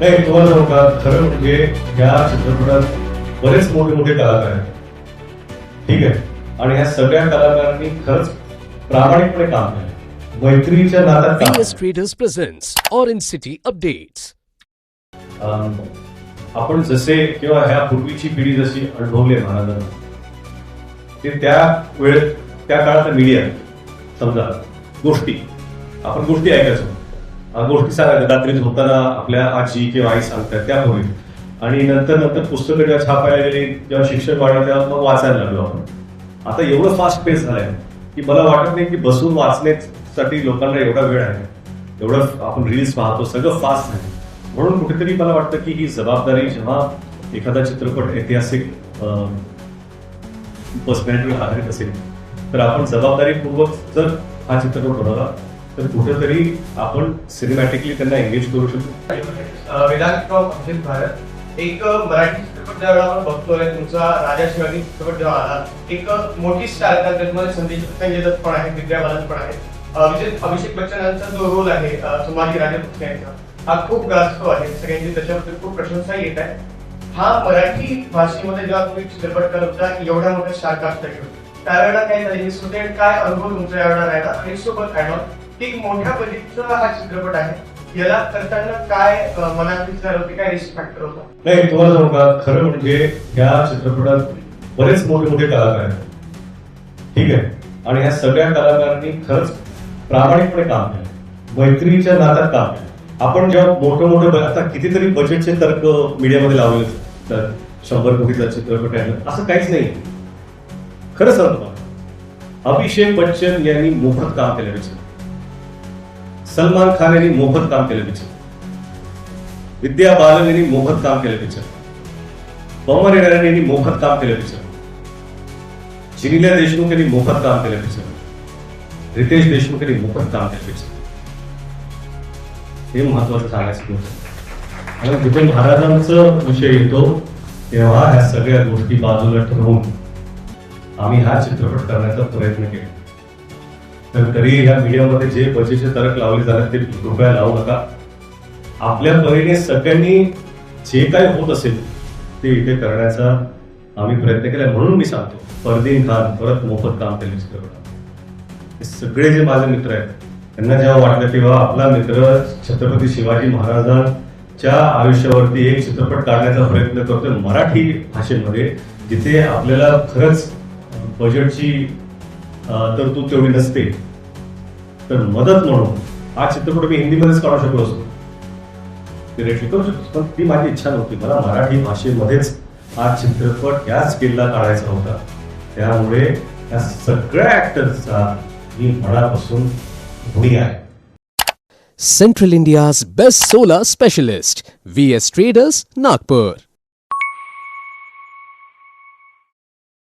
नाही, तुम्हाला सांगू का, खरं म्हणजे या चित्रपटात बरेच मोठे मोठे कलाकार आहेत. ठीक आहे. आणि ह्या सगळ्या कलाकारांनी खरंच प्रामाणिकपणे काम केलं. मैत्रीच्या नात्यात काम VS Traders presents Orange City Updates. आपण जसे किंवा ह्या पूर्वीची पिढी जशी अनुभवली आहे महाराजांना, ते त्या वेळेत त्या काळात मीडिया समजा गोष्टी आपण गोष्टी ऐकायचो. गोष्टी सांगायच्या रात्री झोपताना आपल्या आजी किंवा आई सांगतात त्यापूर्वी, आणि नंतर नंतर पुस्तकं जेव्हा छापायला गेली, जेव्हा शिक्षण वाढलं तेव्हा मग वाचायला लागलो आपण. आता एवढं फास्ट पेस झालंय की मला वाटत नाही की बसून वाचण्यासाठी लोकांना एवढा वेळ आहे. एवढं आपण रील्स पाहतो, सगळं फास्ट आहे. म्हणून कुठेतरी मला वाटतं की ही जबाबदारी, जेव्हा एखादा चित्रपट ऐतिहासिक पर्सनॅलिटीवर आधारित असेल तर आपण जबाबदारीपूर्वक जर हा चित्रपट बनवला तर कुठेतरी आपण सिनेमॅटिकली त्यांना एंगेज करू शकतो. वेदांत अक्षित भारत एक मराठी चित्रपट ज्यावेळेला आपण बघतोय, तुमचा राजा शिवाजी चित्रपट जेव्हा आला, एक मोठी स्टार त्यामध्ये संजय दत्त पण आहे, विद्या बालन पण आहे, अभिषेक बच्चन यांचा जो रोल आहे संभाजी राजे यांचा, हा खूप गाजतो आहे. सगळ्यांची त्याच्याबद्दल खूप प्रशंसा येत आहे. हा मराठी भाषेमध्ये जेव्हा तुम्ही चित्रपट करत होता एवढ्या मोठ्या स्टार कास्ट त्यावेळेला काय झाले, काय अनुभव तुमचा यावेळेला राहिला, आणि सोबत ऍड ऑन की मोठ्या बजेटचा हा चित्रपट आहे, याला करताना काय मनात विचार होते, काय रिस्क फॅक्टर होता? नाही, तुम्हाला सांगू का, खरं म्हणजे या चित्रपटात बरेच मोठे मोठे कलाकार आहेत. ठीक आहे. आणि ह्या सगळ्या कलाकारांनी खरंच प्रामाणिकपणे काम केलं. मैत्रीच्या नात्यात काम केलं. आपण जेव्हा मोठं आता कितीतरी बजेटचे तर्क मीडियामध्ये लावले तर 100 कोटीचा चित्रपट आहे असं काहीच नाही. खरं सांगतो, अभिषेक बच्चन यांनी मोफत काम केलं पिक्चर, सलमान खान यांनी मोफत काम केलं पिक्चर, विद्या बालन यांनी मोफत काम केलं पिक्चर, पवन येणारे यांनी मोफत काम केलं पिक्चर, जिनिल्या देशमुख यांनी मोफत काम केलं पिक्चर, रितेश देशमुख यांनी मोफत काम केलं पिक्चर. हे महत्वाचं सांगायचं होतं. आणि जिथे महाराजांचा विषय येतो तेव्हा ह्या सगळ्या गोष्टी बाजूला ठेवून आम्ही हा चित्रपट करण्याचा प्रयत्न केला. तर तरी ह्या मीडियामध्ये जे बजेटचे तर्क लावले जातात ते कृपया लावू नका. आपल्या परीने सगळ्यांनी जे काय होत असेल ते इथे करण्याचा आम्ही प्रयत्न केला. म्हणून मी सांगतो, परदीन खान परत मोफत काम केलं चित्रपटात. हे सगळे जे माझे मित्र आहेत त्यांना जेव्हा वाटलं तेव्हा आपला मित्र छत्रपती शिवाजी महाराजांच्या आयुष्यावरती एक चित्रपट काढण्याचा प्रयत्न करतोय मराठी भाषेमध्ये, जिथे आपल्याला खरंच बजेटची तरतूद तेवढी नसते. तर मदत म्हणून हा चित्रपट मी हिंदीमध्येच काढू शकलो असतो, डिरेक्टली करू शकतो, पण ती माझी इच्छा नव्हती. मला मराठी भाषेमध्येच हा चित्रपट या स्केलला काढायचा होता. त्यामुळे या सगळ्या ऍक्टर्सचा मी मनापासून ऋणी आहे. Central India's best solar specialist, VS Traders, Nagpur.